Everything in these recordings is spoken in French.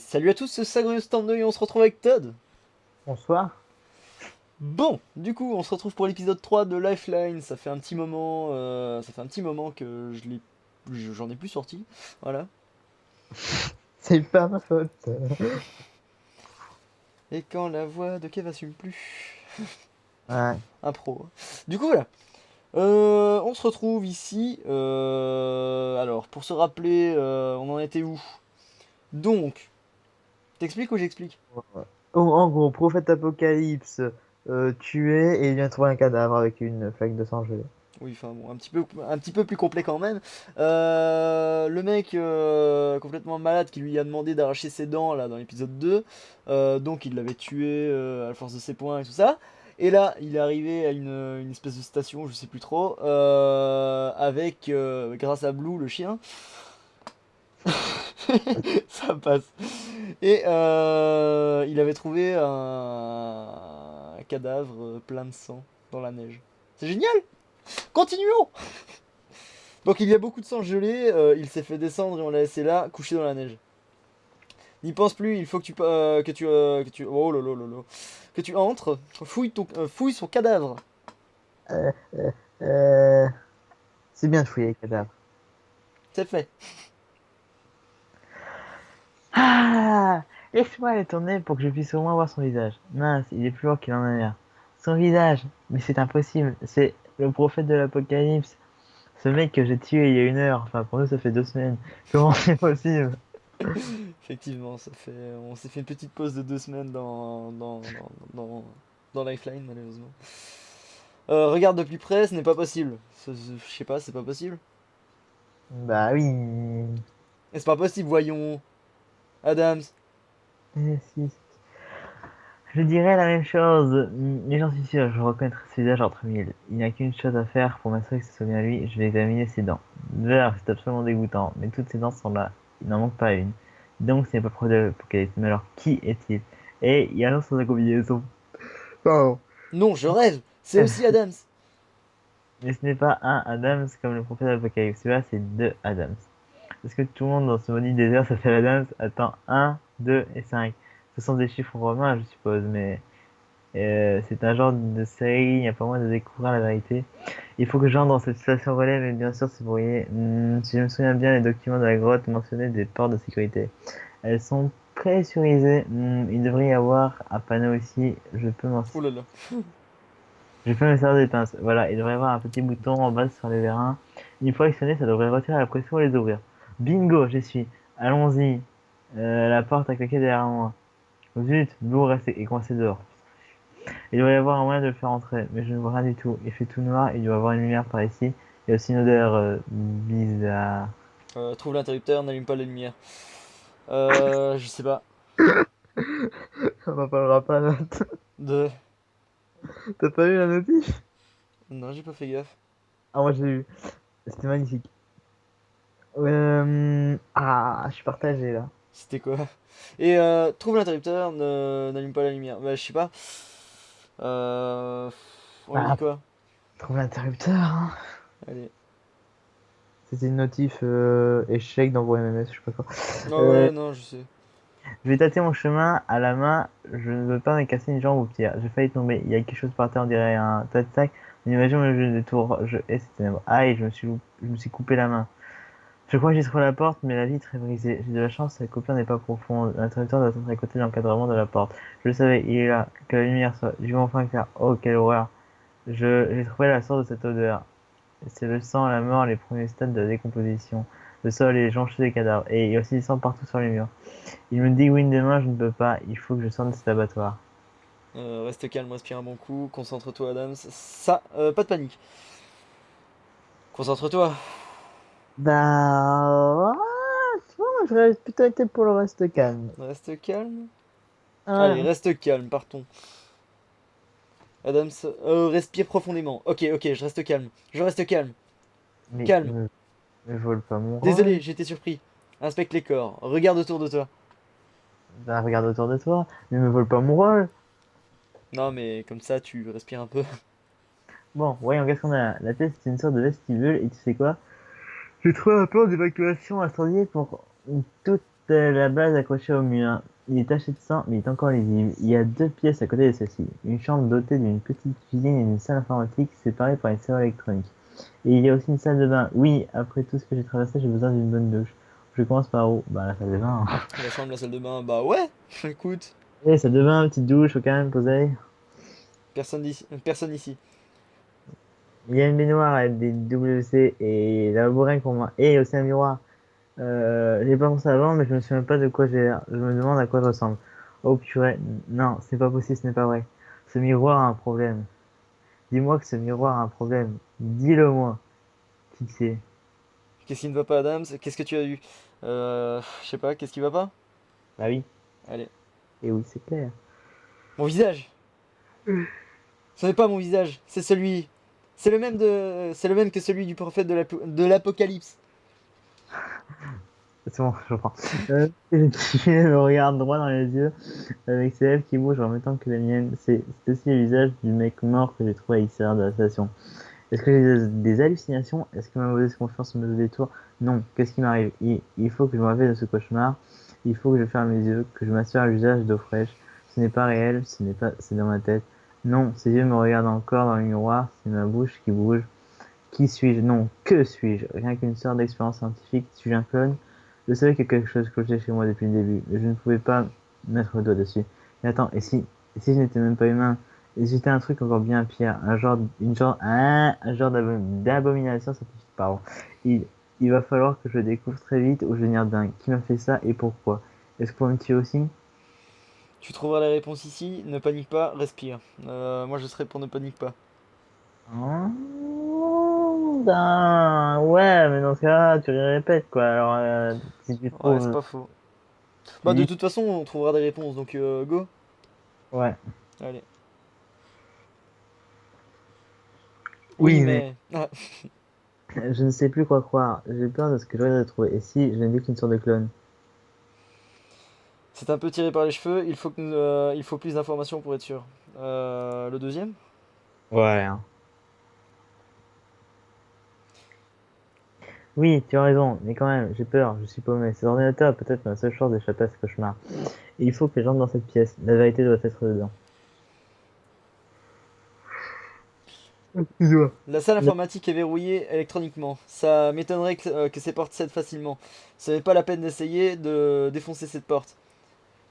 Salut à tous, c'est Sagrius Stand et on se retrouve avec Todd. Bonsoir. Bon, du coup, on se retrouve pour l'épisode 3 de Lifeline. Ça fait un petit moment que j'en ai plus sorti. Voilà. C'est pas ma faute. Et quand la voix de Kev assume plus. Ouais. Un pro. Du coup, voilà. On se retrouve ici. Alors, pour se rappeler, on en était où? Donc, t'expliques ou j'explique? En gros, prophète Apocalypse tué et il vient trouver un cadavre avec une flaque de sang gelée. Oui, enfin bon, un petit peu plus complet quand même. Le mec complètement malade qui lui a demandé d'arracher ses dents là dans l'épisode 2, donc il l'avait tué à la force de ses poings et tout ça. Et là, il est arrivé à une espèce de station, je sais plus trop, avec, grâce à Blue, le chien, ça passe. Et il avait trouvé un cadavre plein de sang dans la neige. C'est génial! Continuons! Donc il y a beaucoup de sang gelé, il s'est fait descendre et on l'a laissé là, couché dans la neige. N'y pense plus, il faut oh lolo lolo, que tu entres, fouille son cadavre. Euh, euh, euh, c'est bien de fouiller les cadavres. C'est fait. Ah! Laisse-moi les tourner pour que je puisse au moins voir son visage. Mince, il est plus lourd qu'il en a l'air. Son visage! Mais c'est impossible. C'est le prophète de l'Apocalypse. Ce mec que j'ai tué il y a 1 heure. Enfin, pour nous, ça fait 2 semaines. Comment c'est possible? Effectivement, on s'est fait une petite pause de 2 semaines dans Lifeline malheureusement. Regarde de plus près, ce n'est pas possible. Je sais pas, c'est pas possible. Bah oui. Et c'est pas possible, voyons. Adams. Si. Je dirais la même chose, mais j'en suis sûr, je reconnaîtrai ce visage entre mille. Il n'y a qu'une chose à faire pour m'assurer que ce soit bien lui, je vais examiner ses dents. D'ailleurs, c'est absolument dégoûtant, mais toutes ses dents sont là, il n'en manque pas une. Donc ce n'est pas probable d'Apocalypse, mais alors qui est-il? Et il y a un sans la combinaison. Pardon. Non, je rêve. C'est aussi Adams. Mais ce n'est pas un Adams comme le prophète d'Apocalypse, là c'est deux Adams. Est-ce que tout le monde dans ce maudit désert s'appelle Adams? Attends, un, 2 et 5. Ce sont des chiffres romains, je suppose, mais c'est un genre de série, il n'y a pas moyen de découvrir la vérité. Il faut que j'entre dans cette station relais, mais bien sûr c'est brouillé. Si je me souviens bien, les documents de la grotte mentionnaient des portes de sécurité. Elles sont pressurisées. Il devrait y avoir un panneau ici. Oh là là. Je peux me servir des pinces. Voilà, il devrait y avoir un petit bouton en bas sur les vérins. Une fois actionné, ça devrait retirer la pression et les ouvrir. Bingo, j'y suis. Allons-y. La porte a claqué derrière moi. Zut, Blue reste est coincé dehors. Il doit y avoir un moyen de le faire entrer, mais je ne vois rien du tout. Il fait tout noir, il doit y avoir une lumière par ici. Il y a aussi une odeur bizarre. Trouve l'interrupteur, n'allume pas la lumière. Je sais pas. On n'en parlera pas là. De. T'as pas eu la notif? Non, j'ai pas fait gaffe. Ah, moi j'ai eu. C'était magnifique. Je suis partagé là. C'était quoi? Et trouve l'interrupteur, n'allume pas la lumière. Bah, je sais pas. Euh... On lui dit Bah, quoi? trouve l'interrupteur, hein. Allez. C'était une notif échec d'envoyer MMS, je sais pas quoi. Ah Euh, ouais, non, je sais. je vais tâter mon chemin à la main. Je ne veux pas me casser une jambe ou pire. J'ai failli tomber. Il y a quelque chose par terre, on dirait un tas de sacs. Une imagine le jeu des tours. Je hais ces ténèbres. Aïe, je me suis coupé la main. Je crois que j'ai trouvé la porte, mais la vitre est brisée. J'ai de la chance, la coupure n'est pas profonde. L'interrupteur doit être à côté de l'encadrement de la porte. Je le savais, il est là. Que la lumière soit. Je vais enfin faire. Oh, quelle horreur. J'ai trouvé la source de cette odeur. C'est le sang, la mort, les premiers stades de la décomposition. Le sol est jonché des cadavres. Et il y a aussi du sang partout sur les murs. Il me dit oui des mains, je ne peux pas. Il faut que je sorte de cet abattoir. Reste calme, respire un bon coup. Concentre-toi, Adams. Pas de panique. Concentre-toi. Bah, tu vois, moi, j'aurais plutôt été pour le reste calme. Reste calme. Allez, Ouais. reste calme, partons. Adams, respire profondément. Ok, ok, je reste calme. Je reste calme. Mais, Calme. me, me vole pas mon Désolé, rôle. j'étais surpris. Inspecte les corps. Regarde autour de toi. Bah, regarde autour de toi. Mais me vole pas mon rôle. Non, mais comme ça, tu respires un peu. Bon, voyons, qu'est-ce qu'on a là? La pièce, c'est une sorte de vestibule. Et tu sais quoi? J'ai trouvé un plan d'évacuation incendié pour toute c'est la base accrochée au mur. Il est taché de sang, mais il est encore lisible. Il y a 2 pièces à côté de celle-ci. Une chambre dotée d'une petite cuisine et une salle informatique séparée par une serrure électronique. Et il y a aussi une salle de bain. Oui, après tout ce que j'ai traversé, j'ai besoin d'une bonne douche. Je commence par où? Bah, la salle de bain. La chambre, la salle de bain, bah ouais. Écoute, Eh, salle de bain, petite douche, au calme, posée. personne ici. Personne ici. Il y a une baignoire avec des WC et la bourringue pour moi. Et il y a aussi un miroir. J'ai pas pensé avant, mais je me souviens pas de quoi j'ai l'air. Je me demande à quoi je ressemble. Oh purée, non, c'est pas possible, ce n'est pas vrai. Ce miroir a un problème. Dis-moi que ce miroir a un problème. Dis-le moi. Qui que c'est? Qu'est-ce qui ne va pas, Adams? Qu'est-ce que tu as eu? Je sais pas, qu'est-ce qui va pas? Bah oui. Allez. Et oui, c'est clair. Mon visage! Ce n'est pas mon visage, c'est celui. C'est le même que celui du prophète de l'Apocalypse. C'est bon, je reprends. Je me regarde droit dans les yeux avec ses lèvres qui bougent en même temps que les miennes. C'est aussi le visage du mec mort que j'ai trouvé à l'extérieur de la station. Est-ce que j'ai des hallucinations? Est-ce que ma mauvaise confiance me détourne? Non. Qu'est-ce qui m'arrive? Il faut que je me réveille de ce cauchemar. Il faut que je ferme les yeux, que je m'assure à l'usage d'eau fraîche. Ce n'est pas réel, ce n'est pas, c'est dans ma tête. Non, ces yeux me regardent encore dans le miroir. C'est ma bouche qui bouge. Qui suis-je? Non, que suis-je? Rien qu'une sorte d'expérience scientifique. Suis-je un clone? Je savais que quelque chose clochait chez moi depuis le début, mais je ne pouvais pas mettre le doigt dessus. Mais attends, et si je n'étais même pas humain? Et si j'étais un truc encore bien pire, un genre d'abomination scientifique, pardon. Il, il va falloir que je le découvre très vite ou je vais devenir dingue. Qui m'a fait ça et pourquoi? Est-ce qu'on me tuer aussi? Tu trouveras les réponses ici, ne panique pas, respire. Moi je serai pour ne panique pas. Ben, ouais, mais dans ce cas-là, tu les répètes, quoi. Alors, si tu Ouais, c'est trouves, pas faux. tu Bah de dis, toute façon, on trouvera des réponses, donc go. ouais. Allez. Oui, Oui, mais mais... Ah. je ne sais plus quoi croire. J'ai peur de ce que je vais trouver. Et si je n'ai qu'une sorte de clone? C'est un peu tiré par les cheveux, il faut plus d'informations pour être sûr. Le deuxième? Ouais, hein. Oui, tu as raison, mais quand même, j'ai peur, je suis paumé. Cet ordinateur est peut-être ma seule chance d'échapper à ce cauchemar. Et il faut que j'entre dans cette pièce. La vérité doit être dedans. Excuse-moi. La salle informatique est verrouillée électroniquement. Ça m'étonnerait que ces portes cèdent facilement. Ce n'est pas la peine d'essayer de défoncer cette porte.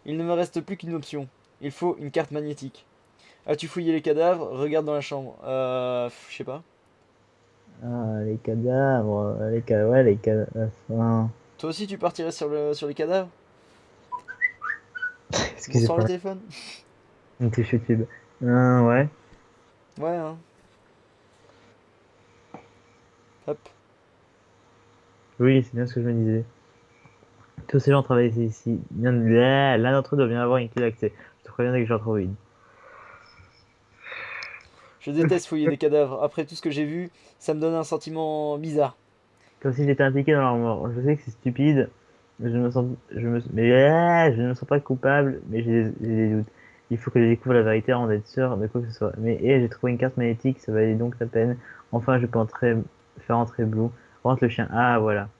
Il ne me reste plus qu'une option. Il faut une carte magnétique. As-tu fouillé les cadavres? Regarde dans la chambre. Je sais pas. Ah, les cadavres, ouais, les cadavres. Enfin, Toi aussi tu partirais sur les cadavres? Bonsoir le excusez-moi, téléphone? on était sur YouTube. Ouais. Ouais, hein. Hop. Oui, c'est bien ce que je me disais. Tous ces gens travaillent ici. L'un d'entre eux doit bien avoir une clé d'accès. Je te préviens dès que j'en trouve une. Je déteste fouiller des cadavres. Après tout ce que j'ai vu, ça me donne un sentiment bizarre. Comme si j'étais impliqué dans leur mort. Je sais que c'est stupide, mais je ne me sens pas coupable, mais j'ai des doutes. Il faut que je découvre la vérité avant d'être sûr de quoi que ce soit. Mais j'ai trouvé une carte magnétique, ça valait donc la peine. Enfin, je peux faire entrer Blue. Rentre le chien. Ah, voilà.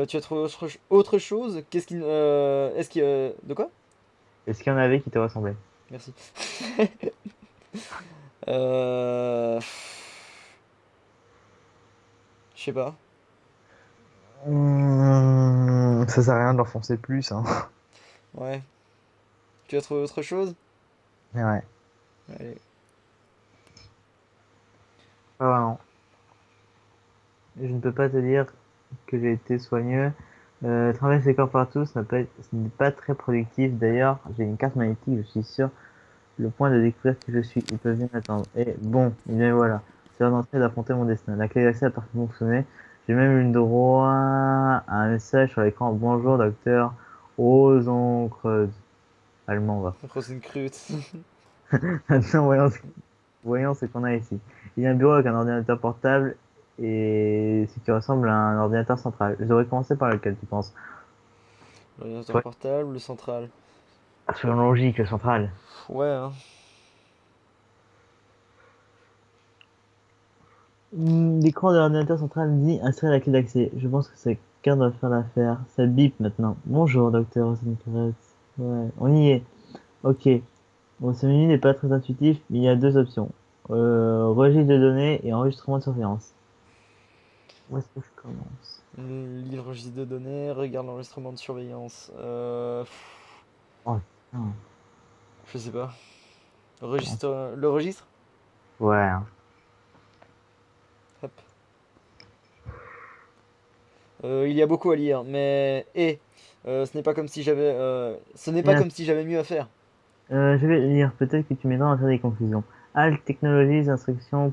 Tu as trouvé autre chose? Qu'est-ce qui... Est-ce qu'il... De quoi? Est-ce qu'il y en avait qui te ressemblaient? Merci. Euh... Je sais pas. Ça sert à rien de l'enfoncer plus, hein. Ouais. Tu as trouvé autre chose? Ouais, Allez. pas vraiment. Je ne peux pas te dire que j'ai été soigneux. Travailler ses corps partout, ce n'est pas très productif. D'ailleurs, j'ai une carte magnétique, je suis sûr. Le point de découvrir qui je suis, ils peuvent bien attendre. Et bon, et bien voilà. C'est l'heure d'entrer et d'affronter mon destin. La clé d'accès a parfaitement fonctionné. J'ai même eu le droit à un message sur l'écran. Bonjour, docteur Rosenkreuz. Allemand, va. Rosenkreuz. Maintenant, voyons ce qu'on a ici. Il y a un bureau avec un ordinateur portable et ce qui ressemble à un ordinateur central. Je devrais commencer par lequel, tu penses? L'ordinateur Ouais. portable, le central. Selon logique, le central. Ouais, hein. L'écran de l'ordinateur central dit insérer la clé d'accès. Je pense que c'est Carte va faire l'affaire. Ça bip maintenant. Bonjour, docteur Rosencrantz. Ouais, on y est. Ok. Bon, ce menu n'est pas très intuitif, mais il y a deux options. Registre de données et enregistrement de surveillance. Où est-ce que je commence? Lis le registre de données, regarde l'enregistrement de surveillance. Oh, putain. Je sais pas. Registre, le registre? Ouais, hein. Hop. Il y a beaucoup à lire, mais ce n'est pas Bien. comme si j'avais mieux à faire. Je vais lire. Peut-être que tu m'aideras à faire des conclusions. Alt Technologies, instruction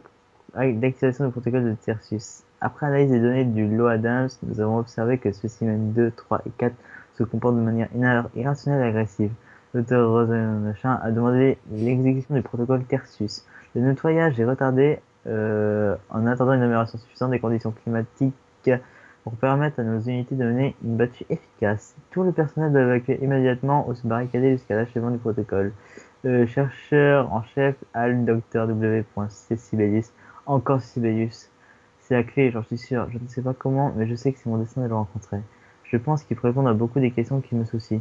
d'activation du protocole de Tertius. Après analyse des données du LOADAMS, nous avons observé que spécimens 2, 3 et 4 se comportent de manière irrationnelle et agressive. L'auteur Rosenachin a demandé l'exécution du protocole Tertius. Le nettoyage est retardé en attendant une amélioration suffisante des conditions climatiques pour permettre à nos unités de mener une battue efficace. Tout le personnel doit évacuer immédiatement ou se barricader jusqu'à l'achèvement du protocole. Chercheur en chef Al Dr. W.C. Sibelius. Encore Sibelius. C'est la clé, j'en suis sûr. Je ne sais pas comment, mais je sais que c'est mon destin de le rencontrer. Je pense qu'il peut répondre à beaucoup des questions qui me soucient.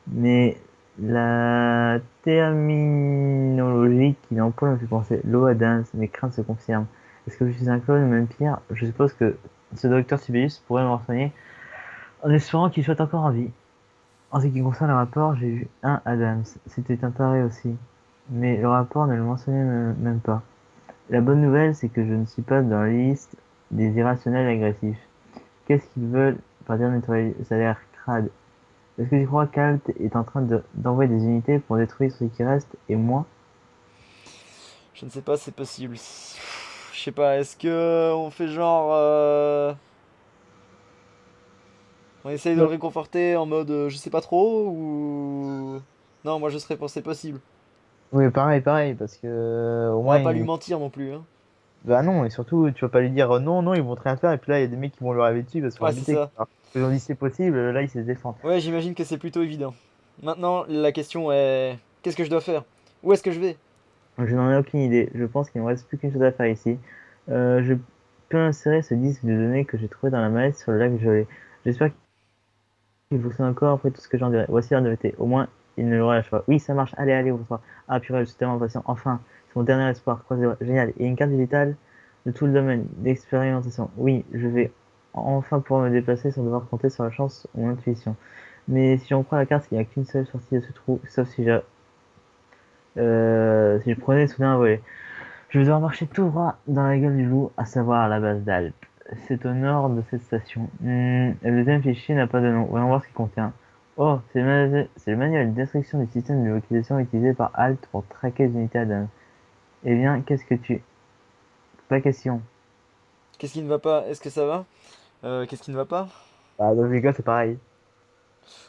Mais la terminologie qu'il emploie me fait penser l'eau Adams, mes craintes se confirment. Est-ce que je suis un clone ou même pire? Je suppose que ce docteur Sibelius pourrait me renseigner en espérant qu'il soit encore en vie. En ce qui concerne le rapport, j'ai vu un Adams. C'était un taré aussi. Mais le rapport ne le mentionnait même pas. La bonne nouvelle, c'est que je ne suis pas dans la liste des irrationnels agressifs. Qu'est-ce qu'ils veulent par dire nettoyer? Ça a l'air crade. Est-ce que tu crois qu'Alt est en train d'envoyer des unités pour détruire ce qui reste et moi? Je ne sais pas, c'est possible. Je sais pas, est-ce que on fait genre, on essaye de le réconforter en mode, je sais pas trop, ou non, moi je serais pour c'est possible. Oui, pareil, pareil, parce que au On va moins, pas lui mentir non plus, hein. bah non, et surtout, tu vas pas lui dire non, non, ils vont rien faire, et puis là, il y a des mecs qui vont lui arriver dessus parce qu'ils vont Ouais, c'est embêter, ça. quoi. Alors, ils ont dit c'est possible, là, il sait se défendre. Ouais, j'imagine que c'est plutôt évident. Maintenant, la question est, qu'est-ce que je dois faire? Où est-ce que je vais? Je n'en ai aucune idée. Je pense qu'il ne me reste plus qu'une chose à faire ici. Je peux insérer ce disque de données que j'ai trouvé dans la mallette sur le lac gelé. J'espère qu'il fonctionne encore après tout ce que j'en dirai. Voici la nouveauté. Au moins, il ne le relâche pas. Oui, ça marche. Allez, allez, ouvre-toi. Ah, purée, je suis tellement impatient. Enfin, c'est mon dernier espoir. Croisez les doigts. Génial. Et une carte digitale de tout le domaine d'expérimentation. Oui, je vais enfin pouvoir me déplacer sans devoir compter sur la chance ou l'intuition. Mais si j'en crois la carte, il n'y a qu'une seule sortie de ce trou, sauf si je prenais soudain un volet. Je vais devoir marcher tout droit dans la gueule du loup, à savoir à la base d'Alpes. C'est au nord de cette station. Le deuxième fichier n'a pas de nom. Voyons voir ce qu'il contient. Oh, c'est le manuel d'instruction du système de localisation utilisé par Alt pour traquer les unités Adam. Eh bien, qu'est-ce que tu... Pas question. Qu'est-ce qui ne va pas? Est-ce que ça va? Qu'est-ce qui ne va pas? Bah, dans les cas, c'est pareil.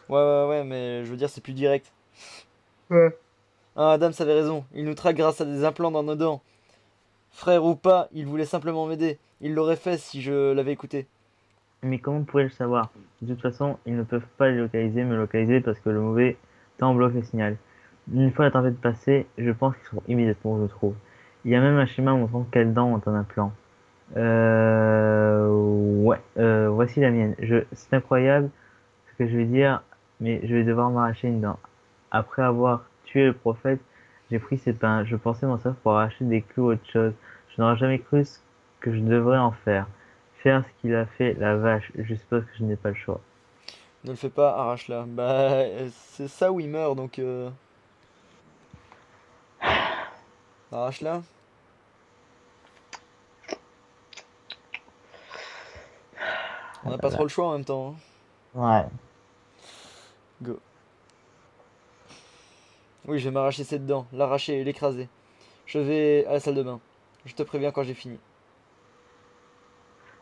Ouais, ouais, ouais, mais je veux dire, c'est plus direct. Ouais. Ah, Adams avait raison, il nous traque grâce à des implants dans nos dents. Frère ou pas, il voulait simplement m'aider. Il l'aurait fait si je l'avais écouté. Mais comment pourrais-je savoir? De toute façon, ils ne peuvent pas me localiser parce que le mauvais temps bloque le signal. Une fois la tempête passée, je pense qu'ils seront immédiatement où je me trouve. Il y a même un schéma montrant quelles dents ont un implant. Ouais, voici la mienne. C'est incroyable ce que je vais dire, mais je vais devoir m'arracher une dent. Après avoir tué le prophète, j'ai pris ses pains. Je pensais m'en servir pour arracher des clous ou autre chose. Je n'aurais jamais cru ce que je devrais en faire. Faire ce qu'il a fait, la vache. Je suppose que je n'ai pas le choix. Ne le fais pas, arrache-la. Bah, c'est ça où il meurt, donc arrache-la. On n'a pas trop le choix en même temps, hein. Ouais. Go. Oui, je vais m'arracher cette dent, l'arracher et l'écraser. Je vais à la salle de bain. Je te préviens quand j'ai fini.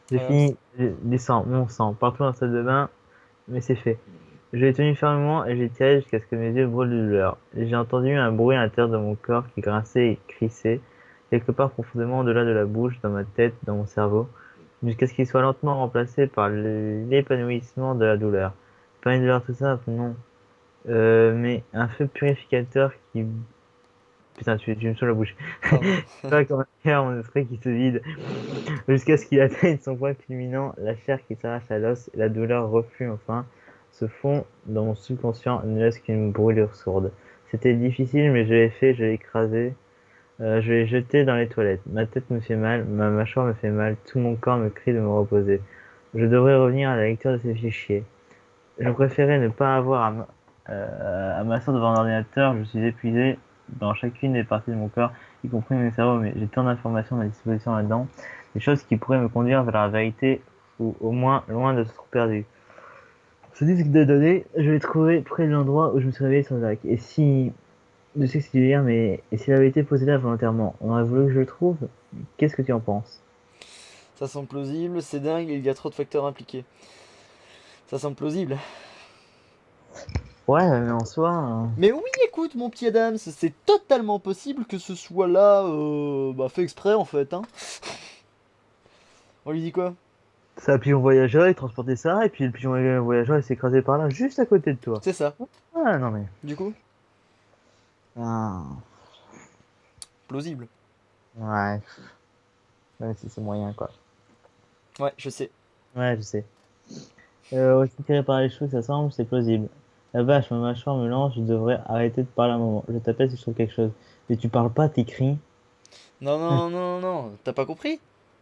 J'ai Euh, fini, descends, mon sang, partout dans la salle de bain, mais c'est fait. Je l'ai tenu fermement et j'ai tiré jusqu'à ce que mes yeux brûlent de douleur. J'ai entendu un bruit à l'intérieur de mon corps qui grinçait et crissait, quelque part profondément au-delà de la bouche, dans ma tête, dans mon cerveau, jusqu'à ce qu'il soit lentement remplacé par l'épanouissement de la douleur. Pas une douleur tout simple, non, mais un feu purificateur qui Putain, tu me saoules la bouche. Pardon. Pas comme un cœur, mon esprit qui se vide. Jusqu'à ce qu'il atteigne son point culminant, la chair qui s'arrache à l'os et la douleur reflue enfin se fond dans mon subconscient et ne laisse qu'une brûlure sourde. C'était difficile, mais je l'ai fait, je l'ai écrasé, je l'ai jeté dans les toilettes. Ma tête me fait mal, ma mâchoire me fait mal, tout mon corps me crie de me reposer. Je devrais revenir à la lecture de ces fichiers. Je préférais ne pas avoir à m'asseoir devant un ordinateur, je suis épuisé dans chacune des parties de mon corps, y compris mes cerveaux, mais j'ai tant d'informations à ma disposition là-dedans, des choses qui pourraient me conduire vers la vérité, ou au moins loin de se trouver perdu. Ce disque de données, je l'ai trouvé près de l'endroit où je me suis réveillé sans arrêt. Et si, je sais que c'est du lire, mais et si avait été posé là volontairement, on aurait voulu que je le trouve? Qu'est-ce que tu en penses? Ça semble plausible, c'est dingue, il y a trop de facteurs impliqués. Ça semble plausible. Ouais, mais en soi, Mais oui, écoute, mon petit Adams, c'est totalement possible que ce soit là, bah, fait exprès en fait, hein. On lui dit quoi? c'est un pigeon voyageur, il transportait ça, et puis le pigeon voyageur il s'est écrasé par là, juste à côté de toi. C'est ça. Ah non mais. Du coup, Ah, plausible. ouais, même si c'est moyen quoi. Ouais, je sais. Ouais, je sais. Aussi tiré par les cheveux, ça semble, c'est plausible. La vache, ma mâchoire me lance, je devrais arrêter de parler un moment. Je t'appelle si je trouve quelque chose. Mais tu parles pas, t'écris. Non, non, non, non, t'as pas compris?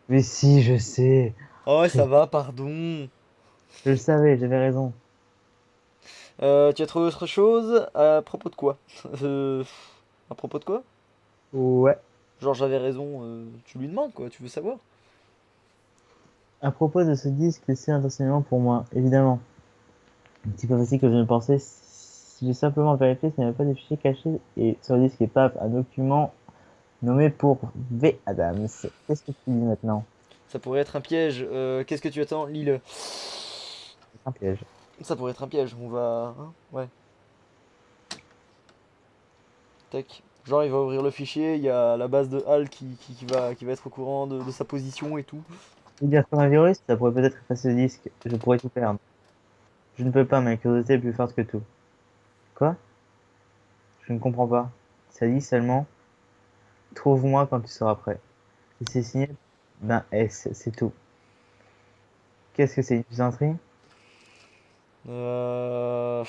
Mais si, je sais. Oh, ouais, Je, ça va, pardon. je le savais, j'avais raison. Tu as trouvé autre chose? À propos de quoi? Euh, à propos de quoi? Ouais. Genre, j'avais raison, tu lui demandes quoi, tu veux savoir? À propos de ce disque laissé intentionnellement pour moi, évidemment. C'est pas facile que je ne pensais. Si j'ai simplement vérifié s'il n'y avait pas de fichiers cachés et sur le disque et paf, un document nommé pour V. Adams. Qu'est-ce que tu dis maintenant? Ça pourrait être un piège. Qu'est-ce que tu attends? Lis-le. C'est un piège. Ça pourrait être un piège. On va. Hein, ouais. Tac. Genre, il va ouvrir le fichier. Il y a la base de HAL qui va être au courant de sa position et tout. Il dire comme un virus, ça pourrait peut-être effacer le disque. Je pourrais tout perdre. Je ne peux pas, ma curiosité est plus forte que tout. Quoi? Je ne comprends pas. Ça dit seulement, trouve-moi quand tu seras prêt. Et c'est signé d'un S, c'est tout. Qu'est-ce que c'est une plaisanterie? Euh...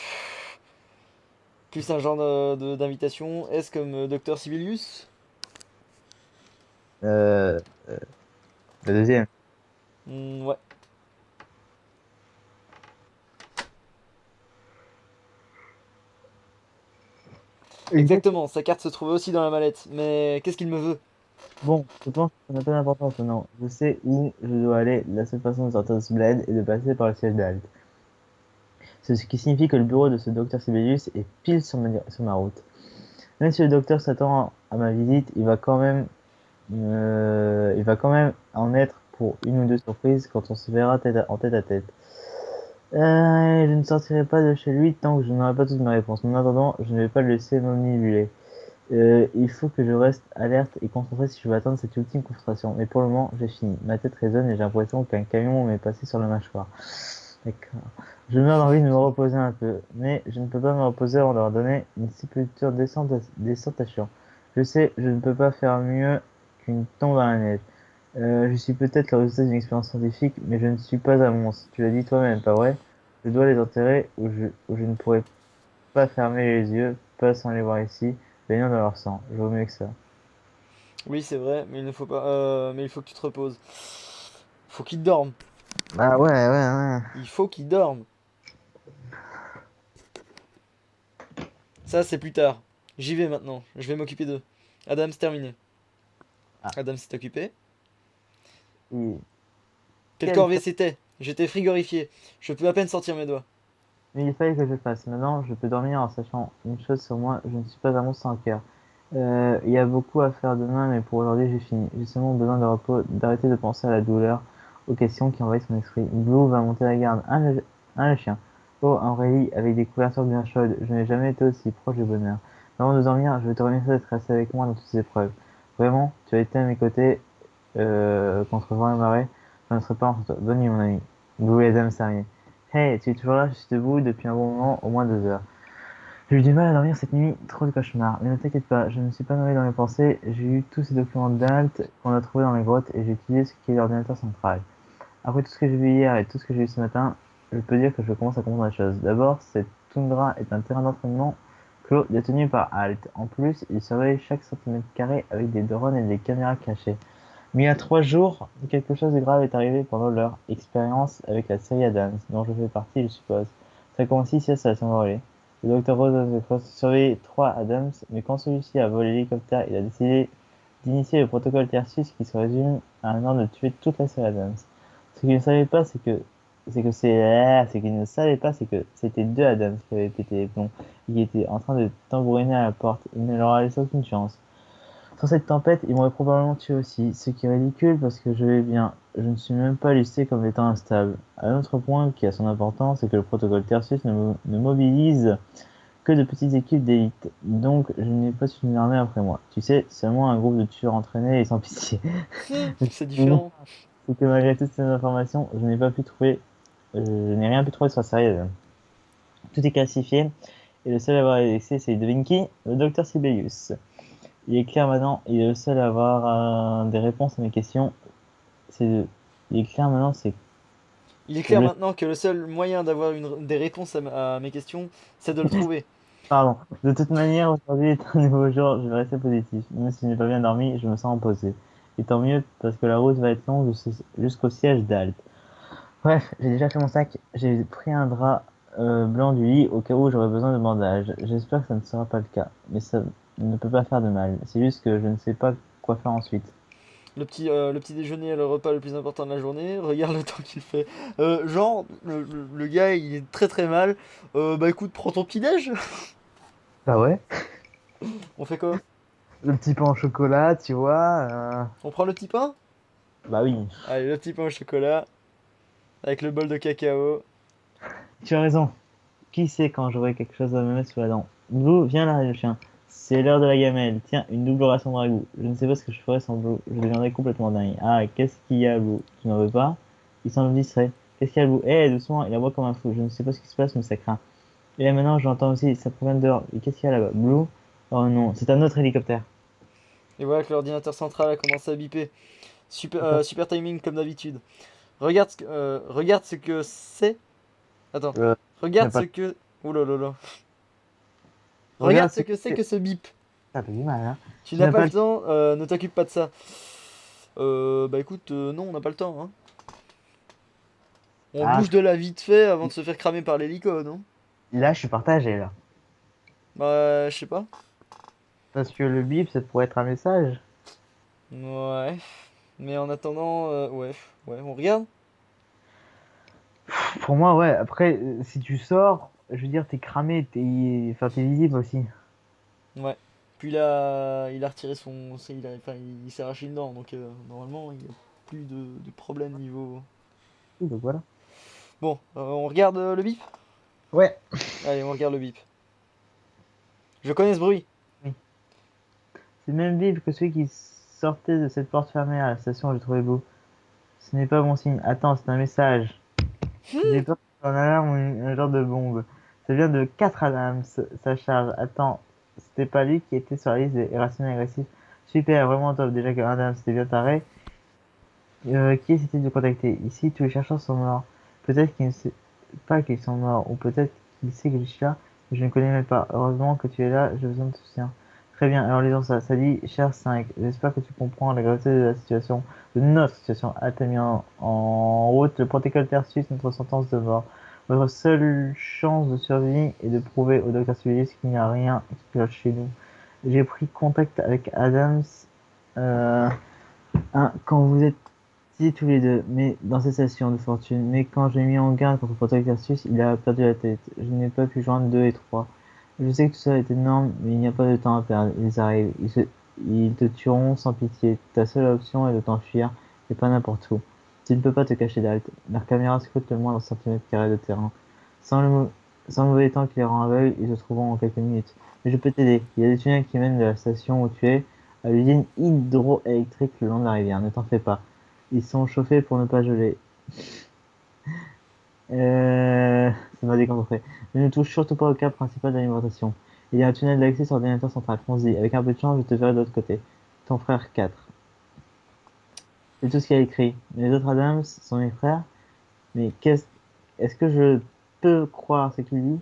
Plus un genre d'invitation. Est-ce comme Docteur Sibelius? Euh, euh, la deuxième. Ouais. Exact. Exactement. Sa carte se trouvait aussi dans la mallette. Mais qu'est-ce qu'il me veut? Bon, je pense que ça n'a pas d'importance maintenant. Je sais où je dois aller. La seule façon de sortir de ce bled est de passer par le siège d'Alt. C'est ce qui signifie que le bureau de ce docteur Sibelius est pile sur ma route. Même si le docteur s'attend à ma visite, il va quand même en être pour une ou deux surprises quand on se verra en tête à tête. Je ne sortirai pas de chez lui tant que je n'aurai pas toutes mes réponses. Mais en attendant, je ne vais pas le laisser m'omnibuler. Il faut que je reste alerte et concentré si je veux atteindre cette ultime concentration. Mais pour le moment, j'ai fini. Ma tête résonne et j'ai l'impression qu'un camion m'est passé sur la mâchoire. D'accord. Je meurs d'envie de me reposer un peu, mais je ne peux pas me reposer avant d'avoir donné une sépulture décente à Chiant. Je sais, je ne peux pas faire mieux qu'une tombe dans la neige. Je suis peut-être le résultat d'une expérience scientifique, mais je ne suis pas un monstre. Tu l'as dit toi-même, pas vrai? Je dois les enterrer ou je ne pourrai pas fermer les yeux, pas sans les voir ici, baignant dans leur sang. Je vaut mieux que ça. Oui, c'est vrai, mais il ne faut pas. Mais il faut que tu te reposes. Faut qu'il dorme. Ah ouais, ouais, ouais. Il faut qu'il dorme. Ça, c'est plus tard. J'y vais maintenant. Je vais m'occuper d'eux. Adam, c'est terminé. Ah, Adam s'est occupé. et Quelle quel corvée c'était? J'étais frigorifié. Je peux à peine sortir mes doigts. Mais il fallait que je le fasse. Maintenant, je peux dormir en sachant une chose sur moi, je ne suis pas un monstre sans cœur. Il y a beaucoup à faire demain, mais pour aujourd'hui, j'ai fini. J'ai seulement besoin de repos, d'arrêter de penser à la douleur, aux questions qui envahissent mon esprit. Blue va monter la garde. Le chien. Oh, Aurélie, avec des couvertures bien chaudes, je n'ai jamais été aussi proche du bonheur. Avant de dormir, je veux te remercier d'être resté avec moi dans toutes ces épreuves. Vraiment, tu as été à mes côtés, contre vent et marée. Je ne serai pas entre toi. Bonne nuit, mon ami. Blue et Adam Serrier. Hey, tu es toujours là, je suis debout depuis un bon moment, au moins 2 heures. J'ai eu du mal à dormir cette nuit, trop de cauchemars. Mais ne t'inquiète pas, je ne me suis pas noyé dans mes pensées. J'ai eu tous ces documents d'Alt qu'on a trouvés dans les grottes et j'ai utilisé ce qui est l'ordinateur central. Après tout ce que j'ai vu hier et tout ce que j'ai vu ce matin, je peux dire que je commence à comprendre la chose. D'abord, cette toundra est un terrain d'entraînement clos détenu par Alt. En plus, il surveille chaque centimètre carré avec des drones et des caméras cachées. Mais il y a 3 jours, quelque chose de grave est arrivé pendant leur expérience avec la série Adams, dont je fais partie, je suppose. Ça consiste à s'envoler. Le docteur Rose surveillait 3 Adams, mais quand celui-ci a volé l'hélicoptère, il a décidé d'initier le protocole Tertius qui se résume à un ordre de tuer toute la série Adams. Ce qu'il ne savait pas, c'est qu'il ne savait pas, c'est que c'était 2 Adams qui avaient pété les plombs et qui étaient en train de tambouriner à la porte. Il ne leur a laissé aucune chance. Sans cette tempête, ils m'auraient probablement tué aussi, ce qui est ridicule parce que je vais bien. Je ne suis même pas listé comme étant instable. Un autre point qui a son importance, c'est que le protocole Tertius ne mobilise que de petites équipes d'élite. Donc, je n'ai pas une armée après moi. Tu sais, seulement un groupe de tueurs entraînés et sans pitié. C'est Le différent. c'est que malgré toutes ces informations, je n'ai rien pu trouver sur la série. Tout est classifié et le seul à avoir laissé, c'est devine qui? Le docteur Sibelius. Il est clair maintenant, il est le seul à avoir des réponses à mes questions. C'est de... Il est clair maintenant, Il est c'est clair le... maintenant que le seul moyen d'avoir des réponses à mes questions, c'est de le trouver. Pardon. De toute manière, aujourd'hui est un nouveau jour, je vais rester positif. Même si je n'ai pas bien dormi, je me sens reposé. Et tant mieux, parce que la route va être longue jusqu'au siège d'Alt. Bref, j'ai déjà fait mon sac, j'ai pris un drap blanc du lit au cas où j'aurais besoin de bandages. J'espère que ça ne sera pas le cas, mais ça ne peut pas faire de mal. C'est juste que je ne sais pas quoi faire ensuite. Le petit déjeuner est le repas le plus important de la journée. Regarde le temps qu'il fait. Genre, le gars, il est très très mal. Bah écoute, prends ton petit déj. Bah ouais. On fait quoi? Le petit pain au chocolat, tu vois. On prend le petit pain? Bah oui, Allez, le petit pain au chocolat, avec le bol de cacao. tu as raison. Qui sait quand j'aurai quelque chose à me mettre sous la dent? Blue, viens là, le chien. C'est l'heure de la gamelle. Tiens, une double ration de ragoût. Je ne sais pas ce que je ferais sans Blue. Je deviendrais complètement dingue. Ah, qu'est-ce qu'il y a, Blue? Tu n'en veux pas? Il semble distrait. Qu'est-ce qu'il y a, Blue? Eh, doucement, il aboie comme un fou. Je ne sais pas ce qui se passe, mais ça craint. Et là maintenant, j'entends aussi, ça provient de dehors. Et qu'est-ce qu'il y a là-bas? Blue? Oh non, c'est un autre hélicoptère. Et voilà que l'ordinateur central a commencé à biper. Attends, Super timing comme d'habitude. Regarde ce que c'est. Attends. tu n'as Regarde ce pas... que. Ouh là là là. Regarde Regarde ce ce que c'est que... que ce bip. T'as du mal, hein. Tu Tu n'as n'as pas pas le le... temps, ne t'occupe pas de ça. Bah écoute, non, on n'a pas le temps, hein. On Ah, bouge de la vite fait avant de se faire cramer par l'hélico, non? là, je suis partagé, là. Bah, je sais pas. Parce que le bip, ça pourrait être un message. Ouais. Mais en attendant, ouais, on regarde? Pour moi, ouais. Après, si tu sors, je veux dire, t'es cramé, enfin, t'es visible aussi. Ouais. Puis il a retiré enfin, il s'est arraché une dent, donc normalement, il n'y a plus de problème niveau. Oui, donc voilà. Bon, on regarde le bip? Ouais. Allez, on regarde le bip. Je connais ce bruit. Oui. C'est le même bip que celui qui sortait de cette porte fermée à la station, j'ai trouvé beau. Ce n'est pas bon signe. Attends, c'est un message. J'ai peur que ce soit une alarme ou un genre de bombe. Ça vient de 4 Adams, ça charge. Attends, c'était pas lui qui était sur la liste des irrationnels agressifs. Super, vraiment top. Déjà que Adams c'était bien taré. Qui essaie de contacter? Ici, tous les chercheurs sont morts. Peut-être qu'il ne sait pas qu'ils sont morts, ou peut-être qu'il sait que je suis là, mais je ne connais même pas. Heureusement que tu es là, j'ai besoin de soutien. Très bien, alors lisons ça. Ça dit, cher 5, j'espère que tu comprends la gravité de la situation, de notre situation. Ah, t'as mis en route le protocole Tertius, notre sentence de mort. Votre seule chance de survie est de prouver au docteur Sibelius qu'il n'y a rien qui cloche chez nous. J'ai pris contact avec Adams, euh, quand vous êtes si, tous les deux, mais dans cette session de fortune. Mais quand j'ai mis en garde contre Protectus, il a perdu la tête. Je n'ai pas pu joindre 2 et 3. Je sais que tout ça est énorme, mais il n'y a pas de temps à perdre. Ils arrivent. Ils te tueront sans pitié. Ta seule option est de t'enfuir, et pas n'importe où. Tu ne peux pas te cacher d'Alt. Leur caméra scrute le moindre centimètre carré de terrain. Sans le, mau- Sans le mauvais temps qui les rend aveugles, ils se trouveront en quelques minutes. Mais je peux t'aider. Il y a des tunnels qui mènent de la station où tu es à l'usine hydroélectrique le long de la rivière. Ne t'en fais pas. Ils sont chauffés pour ne pas geler. Ça ça m'a déconcentré. Je ne touche surtout pas au câble principal d'alimentation. Il y a un tunnel d'accès sur l'ordinateur central. Fonzi, avec un peu de chance, je te verrai de l'autre côté. Ton frère 4. C'est tout ce qu'il a écrit. Les autres Adams sont mes frères, mais est-ce que je peux croire ce qu'il dit?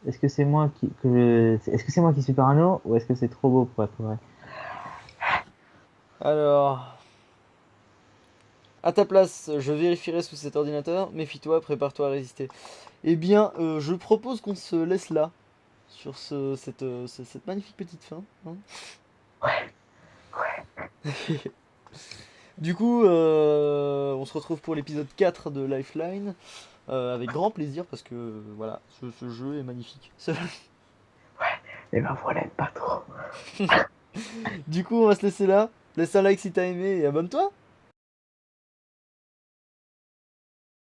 Est-ce que c'est moi est-ce que c'est moi qui suis parano ou est-ce que c'est trop beau pour être vrai? Alors, à ta place, je vérifierai sous cet ordinateur. Méfie-toi, prépare-toi à résister. Eh bien, je propose qu'on se laisse là, sur cette magnifique petite fin, hein. Du coup, on se retrouve pour l'épisode 4 de Lifeline, avec grand plaisir, parce que voilà, ce jeu est magnifique. Et ben voilà, pas trop. Du coup, on va se laisser là. Laisse un like si t'as aimé et abonne-toi.